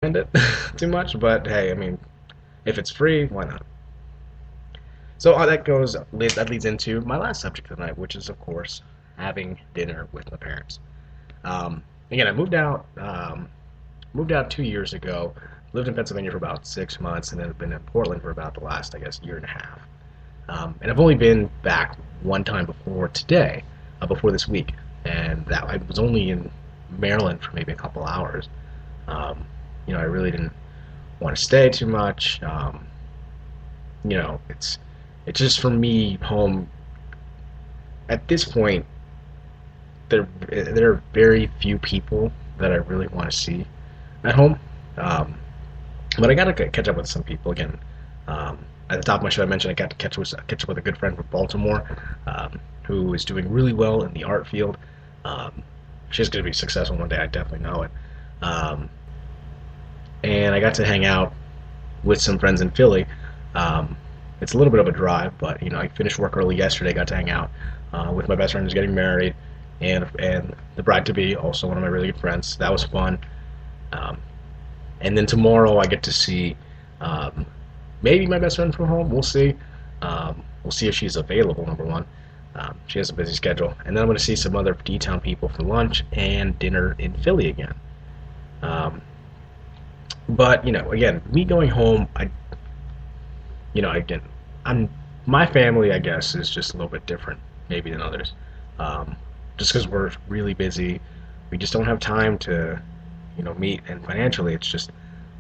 it too much, but hey, I mean, if it's free, why not? So that leads into my last subject of the night, which is of course having dinner with my parents. Again, I moved out 2 years ago. Lived in Pennsylvania for about 6 months, and then I've been in Portland for about the last, I guess, year and a half. And I've only been back one time before today, before this week, and that I was only in Maryland for maybe a couple hours. Um, I really didn't want to stay too much. It's just for me home at this point. There are very few people that I really want to see at home. Um, but I got to catch up with some people again. At the top of my show, I mentioned I got to catch up with a good friend from Baltimore, who is doing really well in the art field. Um, she's going to be successful one day. I definitely know it. Um, and I got to hang out with some friends in Philly. Um, it's a little bit of a drive, but I finished work early yesterday. Got to hang out with my best friend who's getting married, and the bride to be, also one of my really good friends. That was fun. Um, and then tomorrow I get to see um, maybe my best friend from home. We'll see. We'll see if she's available. Number one, she has a busy schedule, and then I'm going to see some other D-town people for lunch and dinner in Philly again. Um, but again, me going home, again, I'm my family, I guess, is just a little bit different, maybe than others. Um, just because we're really busy, we just don't have time to, meet, and financially, it's just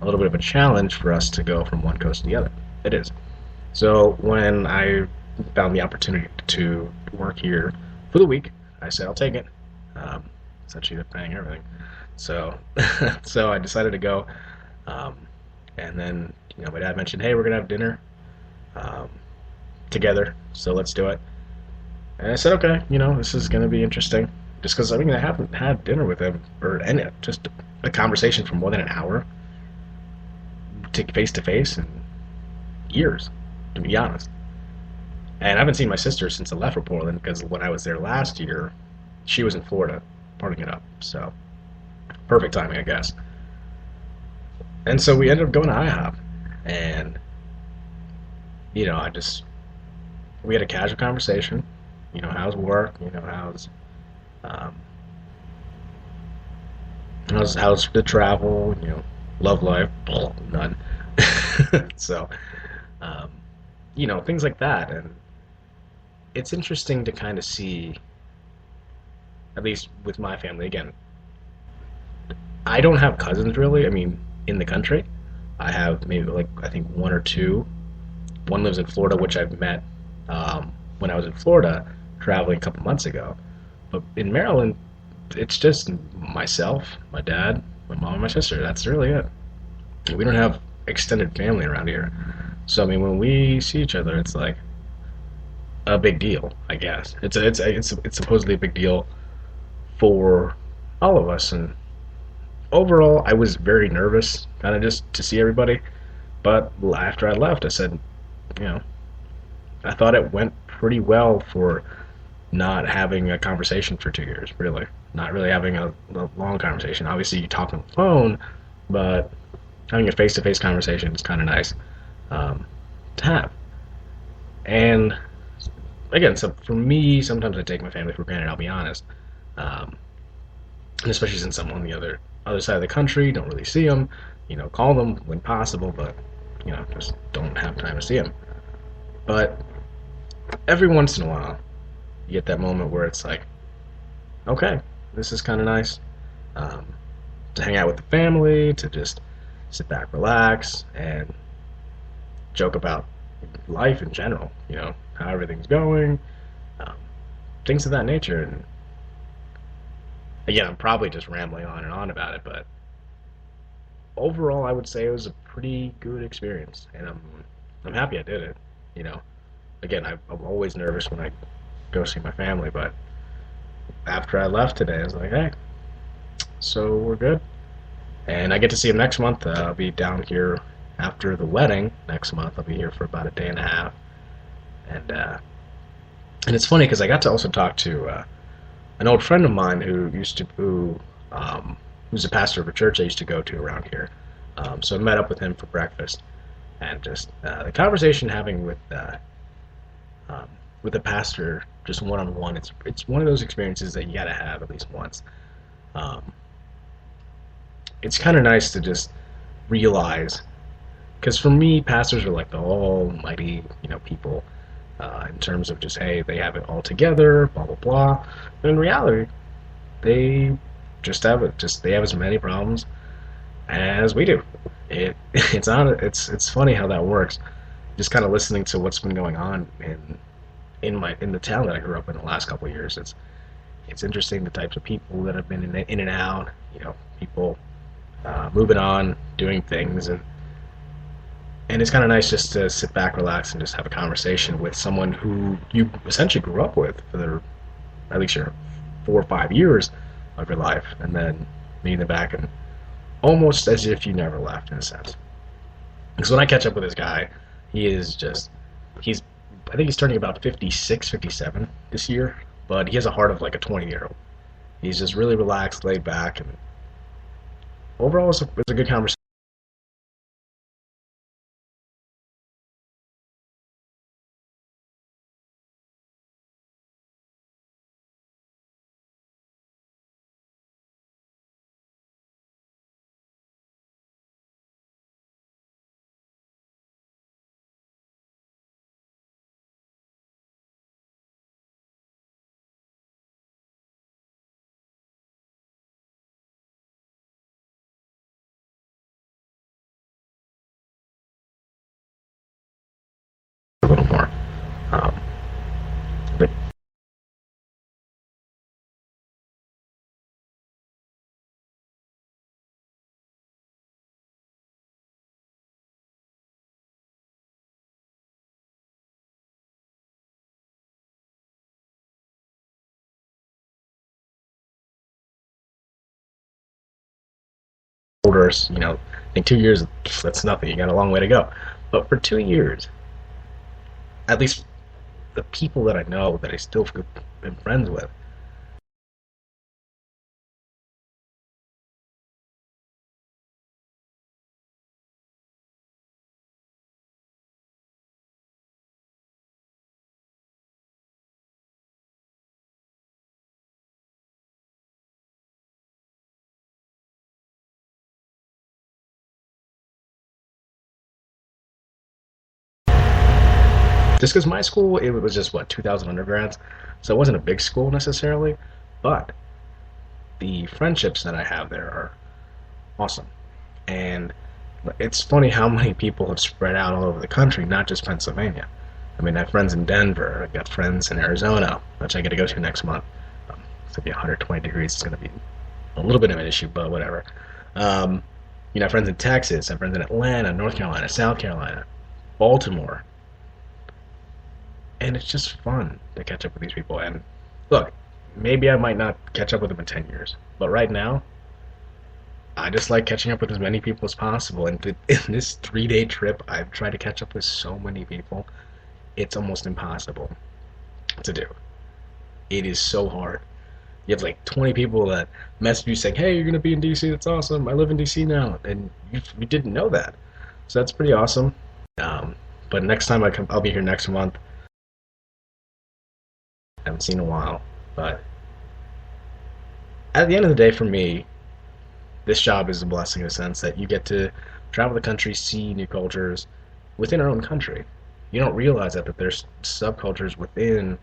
a little bit of a challenge for us to go from one coast to the other. It is. So when I found the opportunity to work here for the week, I said I'll take it. Um, Essentially, they're paying everything. So, so I decided to go. Um, and then, my dad mentioned, hey, we're gonna have dinner um, together, so let's do it. And I said, okay, this is gonna be interesting, just because I haven't had dinner with him or any just a conversation for more than an hour, to face in years, to be honest. And I haven't seen my sister since I left for Portland because when I was there last year, she was in Florida, partying it up. So perfect timing, I guess. And so we ended up going to IHOP, and I just we had a casual conversation. How's work? Um, how's the travel? Love life? None. So, um, things like that, and it's interesting to kind of see, at least with my family. Again, I don't have cousins really. I mean, in the country, I have maybe like I think one or two. One lives in Florida, which I've met when I was in Florida traveling a couple months ago. But in Maryland, it's just myself, my dad, my mom, and my sister. That's really it. We don't have extended family around here. So I mean, when we see each other, it's like a big deal, I guess. It's supposedly a big deal for all of us. And overall, I was very nervous, kind of just to see everybody. But after I left, I said, you know, I thought it went pretty well for not having a conversation for 2 years, really. Not really having a long conversation. Obviously, you talk on the phone, but having a face-to-face conversation is kind of nice to have. And again, so for me, sometimes I take my family for granted. I'll be honest, and especially since I'm on the other side of the country, don't really see them. Call them when possible, but just don't have time to see them. But every once in a while, you get that moment where it's like, okay, this is kind of nice um, to hang out with the family, to just sit back, relax, and joke about life in general. How everything's going, um, things of that nature. And again, I'm probably just rambling on and on about it, but overall, I would say it was a pretty good experience, and I'm happy I did it. Again, I'm always nervous when I go see my family, but after I left today, I was like, hey, so we're good. And I get to see him next month. I'll be down here after the wedding next month. I'll be here for about a day and a half. And it's funny because I got to also talk to an old friend of mine who's a pastor of a church I used to go to around here. So I met up with him for breakfast, and just the conversation having um, with the pastor, just one on one. It's one of those experiences that you gotta have at least once. Um, it's kind of nice to just realize, because for me, pastors are like the almighty, people in terms of just hey, they have it all together, blah blah blah. But in reality, they they have as many problems as we do. It's funny how that works. Just kind of listening to what's been going on in the town that I grew up in the last couple of years. It's interesting the types of people that have been in and out. People moving on, doing things, and it's kind of nice just to sit back, relax, and just have a conversation with someone who you essentially grew up with for at least your 4 or 5 years of your life, and then meeting them back and almost as if you never left in a sense. Because when I catch up with this guy, he is just he's I think he's turning about 56, 57 this year, but he has a heart of like a 20-year-old. He's just really relaxed, laid back, and overall it's a good conversation. A little more. Um, but older, I think 2 years, that's nothing. You got a long way to go. But for 2 years, at least the people that I know that I still been friends with, just because my school, it was just what 2,000 undergrads, so it wasn't a big school necessarily, but the friendships that I have there are awesome. And it's funny how many people have spread out all over the country, not just Pennsylvania. I mean, I have friends in Denver. I've got friends in Arizona, which I get to go to next month. It's going to be 120 degrees. It's going to be a little bit of an issue, but whatever. Um, I have friends in Texas. I have friends in Atlanta, North Carolina, South Carolina, Baltimore. And it's just fun to catch up with these people. And look, maybe I might not catch up with them in 10 years, but right now, I just like catching up with as many people as possible. And in this 3-day trip, I've tried to catch up with so many people. It's almost impossible to do. It is so hard. You have like 20 people that message you saying, "Hey, you're gonna be in DC. That's awesome. I live in DC now," and you didn't know that. So that's pretty awesome. But next time I'll be here next month. I haven't seen in a while, but at the end of the day, for me, this job is a blessing in the sense that you get to travel the country, see new cultures within our own country. You don't realize that there's subcultures within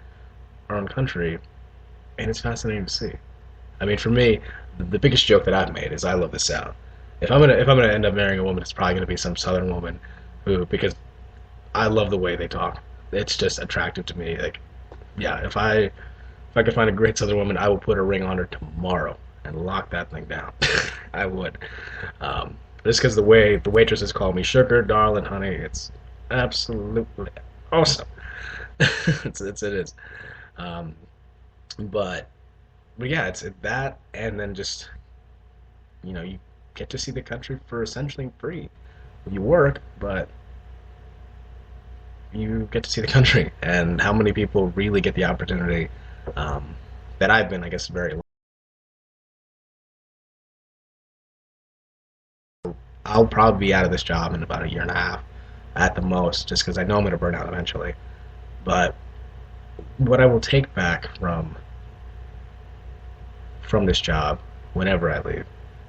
our own country, and it's fascinating to see. I mean, for me, the biggest joke that I've made is I love the South. If I'm gonna end up marrying a woman, it's probably gonna be some Southern woman because I love the way they talk. It's just attractive to me. Like, yeah, if I could find a great Southern woman, I would put a ring on her tomorrow and lock that thing down. I would. Just because the way the waitresses call me sugar, darling, honey, it's absolutely awesome. It is. Um, but but yeah, it's that, and then just you get to see the country for essentially free. You work, but you get to see the country, and how many people really get the opportunity um, that I've been, I guess, very I'll probably be out of this job in about a year and a half at the most, just because I know I'm going to burn out eventually. But what I will take back from this job whenever I leave,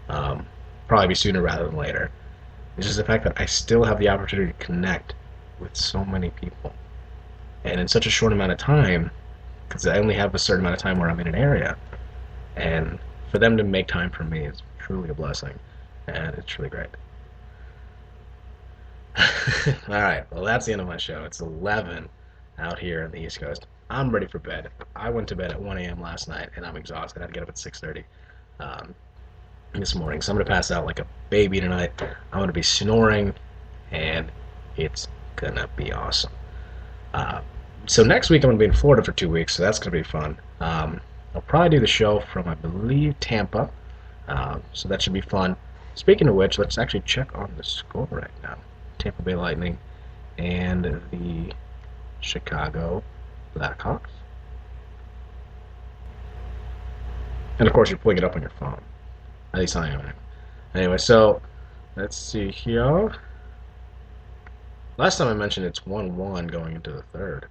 um, probably be sooner rather than later, is just the fact that I still have the opportunity to connect with so many people, and in such a short amount of time, because I only have a certain amount of time where I'm in an area, and for them to make time for me is truly a blessing, and it's really great. All right, well, that's the end of my show. It's 11 out here on the East Coast. I'm ready for bed. I went to bed at 1 a.m. last night, and I'm exhausted. I had to get up at 6:30 um, this morning, so I'm going to pass out like a baby tonight. I'm going to be snoring, and it's going to be awesome. Uh, so next week I'm going to be in Florida for 2 weeks, so that's going to be fun. I'll probably do the show from, I believe, Tampa, so that should be fun. Speaking of which, let's actually check on the score right now. Tampa Bay Lightning and the Chicago Blackhawks. And of course, you're pulling it up on your phone. At least I am. Anyway, so let's see here. Last time I mentioned it's 1-1 going into the third.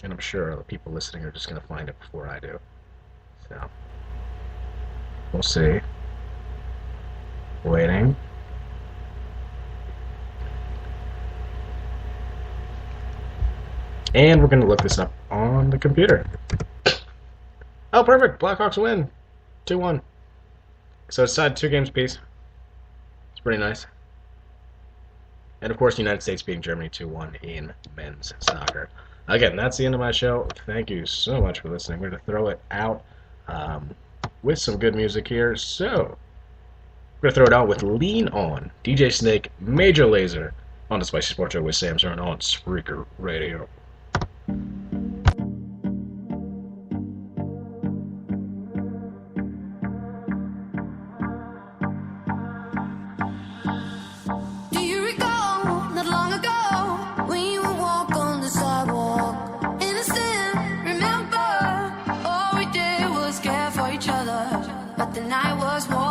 And I'm sure the people listening are just going to find it before I do. So, we'll see. Waiting. And we're going to look this up on the computer. Oh, perfect. Blackhawks win. 2-1. So it's tied 2 games apiece. It's pretty nice. And of course, the United States beating Germany 2-1 in men's soccer. Again, that's the end of my show. Thank you so much for listening. We're going to throw it out with some good music here. So, we're going to throw it out with Lean On, DJ Snake, Major Lazer on the Spicy Sports Show with Sam Stern on Spreaker Radio. But the night was warm.